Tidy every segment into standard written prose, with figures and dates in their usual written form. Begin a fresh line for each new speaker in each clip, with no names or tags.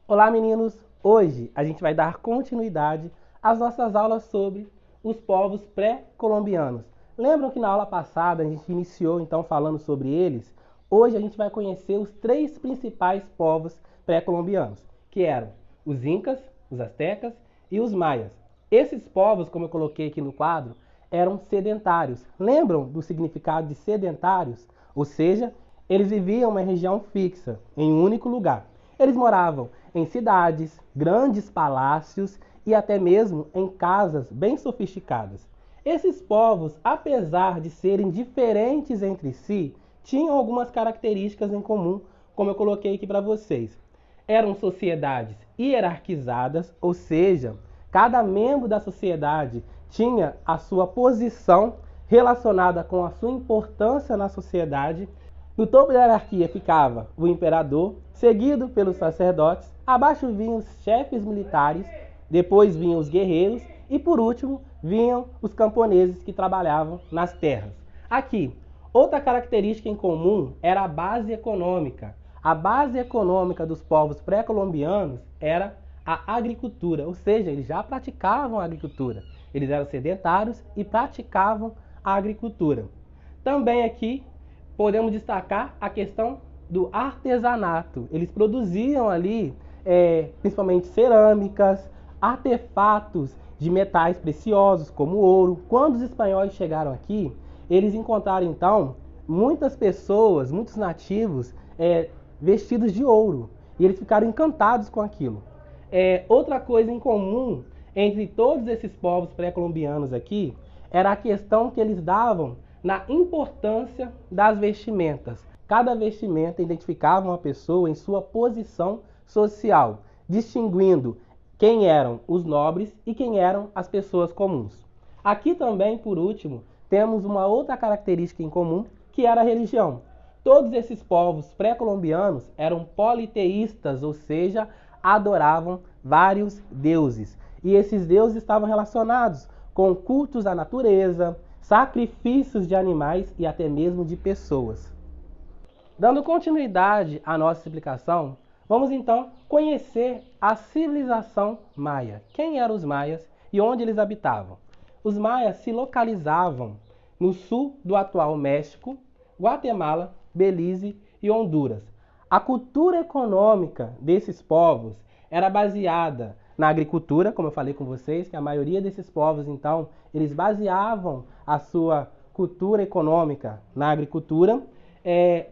Olá meninos, hoje a gente vai dar continuidade às nossas aulas sobre os povos pré-colombianos. Lembram que na aula passada a gente iniciou então falando sobre eles? Hoje a gente vai conhecer os três principais povos pré-colombianos, que eram os Incas, os Astecas e os Maias. Esses povos, como eu coloquei aqui no quadro, eram sedentários. Lembram do significado de sedentários? Ou seja, eles viviam em uma região fixa, em um único lugar. Eles moravam em cidades, grandes palácios e até mesmo em casas bem sofisticadas. Esses povos, apesar de serem diferentes entre si, tinham algumas características em comum, como eu coloquei aqui para vocês. Eram sociedades hierarquizadas, ou seja, cada membro da sociedade tinha a sua posição relacionada com a sua importância na sociedade. No topo da hierarquia ficava o imperador, seguido pelos sacerdotes, abaixo vinham os chefes militares, depois vinham os guerreiros e por último vinham os camponeses que trabalhavam nas terras. Aqui, outra característica em comum era a base econômica. A base econômica dos povos pré-colombianos era a agricultura, ou seja, eles já praticavam a agricultura. Eles eram sedentários e praticavam a agricultura. Também aqui podemos destacar a questão do artesanato. Eles produziam ali, principalmente cerâmicas, artefatos de metais preciosos, como ouro. Quando os espanhóis chegaram aqui, eles encontraram então muitas pessoas, muitos nativos, vestidos de ouro. E eles ficaram encantados com aquilo. Outra coisa em comum entre todos esses povos pré-colombianos aqui era a questão que eles davam na importância das vestimentas. Cada vestimenta identificava uma pessoa em sua posição social, distinguindo quem eram os nobres e quem eram as pessoas comuns. Aqui também, por último, temos uma outra característica em comum, que era a religião. Todos esses povos pré-colombianos eram politeístas, ou seja, adoravam vários deuses. E esses deuses estavam relacionados com cultos à natureza, sacrifícios de animais e até mesmo de pessoas. Dando continuidade à nossa explicação, vamos então conhecer a civilização maia. Quem eram os maias e onde eles habitavam? Os maias se localizavam no sul do atual México, Guatemala, Belize e Honduras. A cultura econômica desses povos era baseada na agricultura, como eu falei com vocês, que a maioria desses povos, então, eles baseavam a sua cultura econômica na agricultura,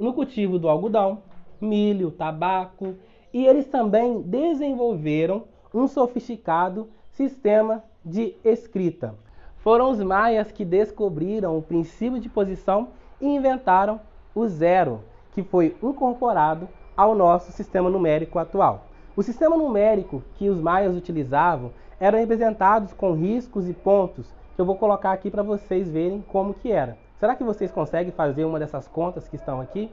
no cultivo do algodão, milho, tabaco, e eles também desenvolveram um sofisticado sistema de escrita. Foram os maias que descobriram o princípio de posição e inventaram o zero, que foi incorporado ao nosso sistema numérico atual. O sistema numérico que os maias utilizavam eram representados com riscos e pontos, que eu vou colocar aqui para vocês verem como que era. Será que vocês conseguem fazer uma dessas contas que estão aqui?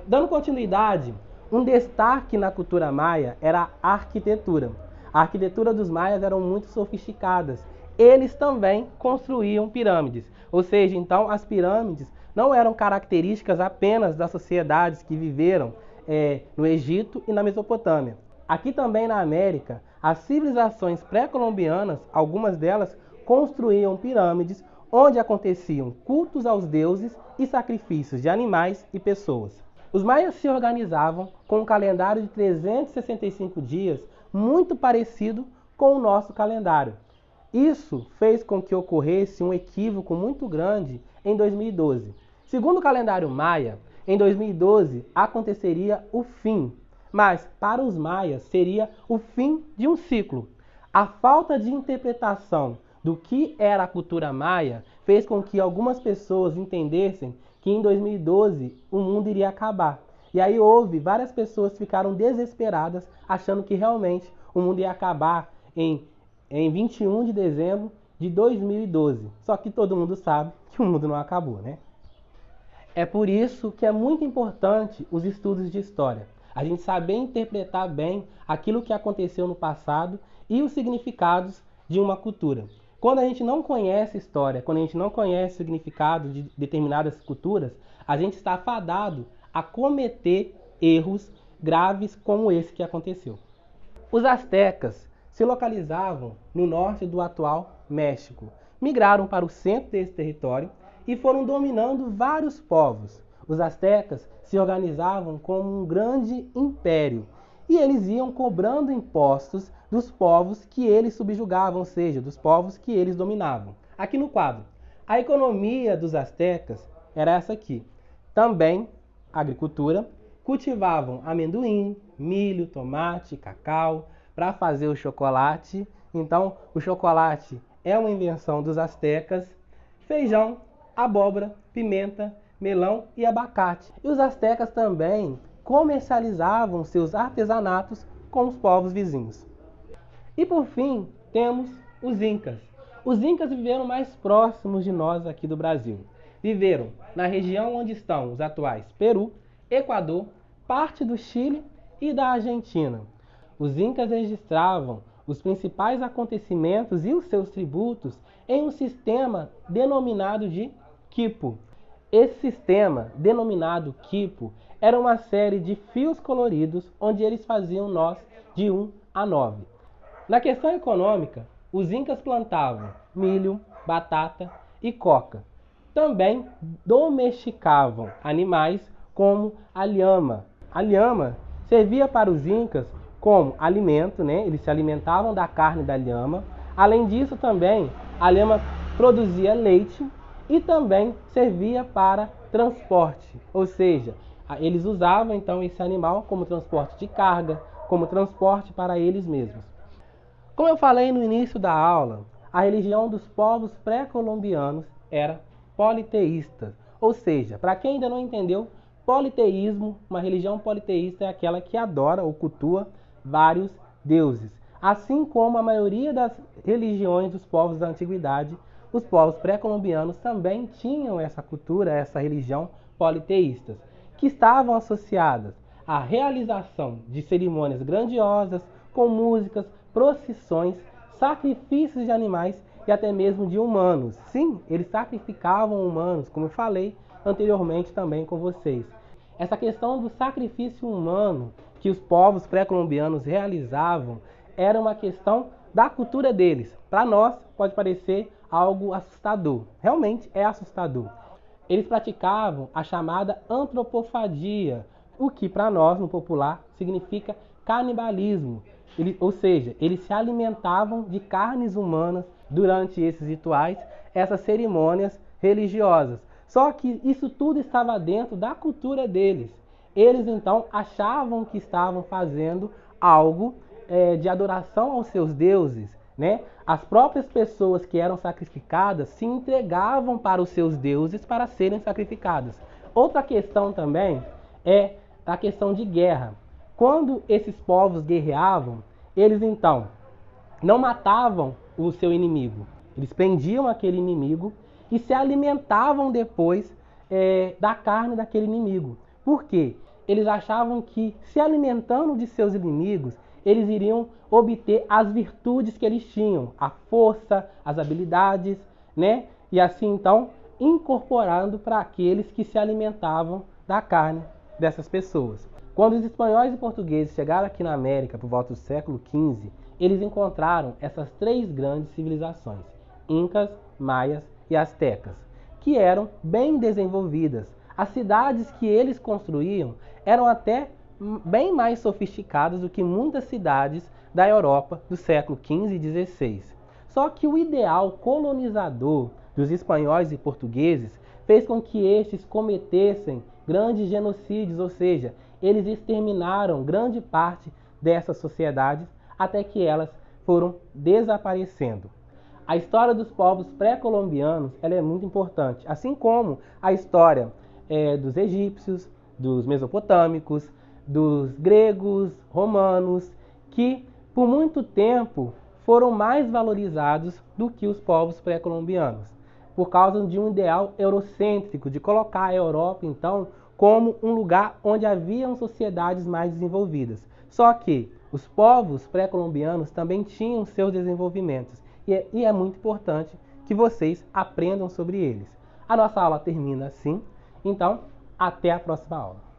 Dando continuidade, um destaque na cultura maia era a arquitetura. A arquitetura dos maias eram muito sofisticadas. Eles também construíam pirâmides, ou seja, então as pirâmides não eram características apenas das sociedades que viveram no Egito e na Mesopotâmia. Aqui também na América, as civilizações pré-colombianas, algumas delas construíam pirâmides onde aconteciam cultos aos deuses e sacrifícios de animais e pessoas. Os maias se organizavam com um calendário de 365 dias muito parecido com o nosso calendário. Isso fez com que ocorresse um equívoco muito grande em 2012. Segundo o calendário maia, em 2012 aconteceria o fim, mas para os maias seria o fim de um ciclo. A falta de interpretação do que era a cultura maia fez com que algumas pessoas entendessem que em 2012 o mundo iria acabar. E aí várias pessoas ficaram desesperadas, achando que realmente o mundo ia acabar em 21 de dezembro de 2012. Só que todo mundo sabe que o mundo não acabou, né? É por isso que é muito importante os estudos de história. A gente saber interpretar bem aquilo que aconteceu no passado e os significados de uma cultura. Quando a gente não conhece história, quando a gente não conhece o significado de determinadas culturas, a gente está fadado a cometer erros graves como esse que aconteceu. Os astecas se localizavam no norte do atual México, migraram para o centro desse território e foram dominando vários povos. Os astecas se organizavam como um grande império e eles iam cobrando impostos dos povos que eles subjugavam, ou seja, dos povos que eles dominavam. Aqui no quadro, a economia dos astecas era essa aqui. Também agricultura, cultivavam amendoim, milho, tomate, cacau para fazer o chocolate. Então, o chocolate é uma invenção dos astecas. Feijão, abóbora, pimenta, melão e abacate. E os astecas também comercializavam seus artesanatos com os povos vizinhos. E por fim, temos os incas. Os incas viveram mais próximos de nós aqui do Brasil. Viveram na região onde estão os atuais Peru, Equador, parte do Chile e da Argentina. Os incas registravam os principais acontecimentos e os seus tributos em um sistema denominado de quipu. Esse sistema, denominado quipu, era uma série de fios coloridos onde eles faziam nós de 1 a 9. Na questão econômica, os incas plantavam milho, batata e coca. Também domesticavam animais como a lhama. A lhama servia para os incas como alimento, né? Eles se alimentavam da carne da lhama. Além disso, também a lhama produzia leite e também servia para transporte, ou seja, eles usavam então esse animal como transporte de carga, como transporte para eles mesmos. Como eu falei no início da aula, a religião dos povos pré-colombianos era politeísta, ou seja, para quem ainda não entendeu, politeísmo, uma religião politeísta é aquela que adora ou cultua vários deuses. Assim como a maioria das religiões dos povos da antiguidade, os povos pré-colombianos também tinham essa cultura, essa religião politeístas, que estavam associadas à realização de cerimônias grandiosas, com músicas, procissões, sacrifícios de animais e até mesmo de humanos. Sim, eles sacrificavam humanos, como eu falei anteriormente também com vocês. Essa questão do sacrifício humano que os povos pré-colombianos realizavam era uma questão da cultura deles. Para nós, pode parecer algo assustador. Realmente é assustador. Eles praticavam a chamada antropofagia, o que para nós, no popular, significa canibalismo. Ou seja, eles se alimentavam de carnes humanas durante esses rituais, essas cerimônias religiosas. Só que isso tudo estava dentro da cultura deles. Eles então achavam que estavam fazendo algo de adoração aos seus deuses, né? As próprias pessoas que eram sacrificadas se entregavam para os seus deuses para serem sacrificadas. Outra questão também é a questão de guerra. Quando esses povos guerreavam, eles então não matavam o seu inimigo. Eles prendiam aquele inimigo e se alimentavam depois da carne daquele inimigo. Por quê? Eles achavam que se alimentando de seus inimigos, eles iriam obter as virtudes que eles tinham, a força, as habilidades, né? E assim então incorporando para aqueles que se alimentavam da carne dessas pessoas. Quando os espanhóis e portugueses chegaram aqui na América por volta do século XV, eles encontraram essas três grandes civilizações, incas, maias e astecas, que eram bem desenvolvidas. As cidades que eles construíam eram até bem mais sofisticadas do que muitas cidades da Europa do século XV e XVI. Só que o ideal colonizador dos espanhóis e portugueses fez com que estes cometessem grandes genocídios, ou seja, eles exterminaram grande parte dessas sociedades até que elas foram desaparecendo. A história dos povos pré-colombianos ela é muito importante, assim como a história dos egípcios, dos mesopotâmicos, dos gregos, romanos, que por muito tempo foram mais valorizados do que os povos pré-colombianos, por causa de um ideal eurocêntrico, de colocar a Europa, então, como um lugar onde haviam sociedades mais desenvolvidas. Só que os povos pré-colombianos também tinham seus desenvolvimentos, e é muito importante que vocês aprendam sobre eles. A nossa aula termina assim, então, até a próxima aula.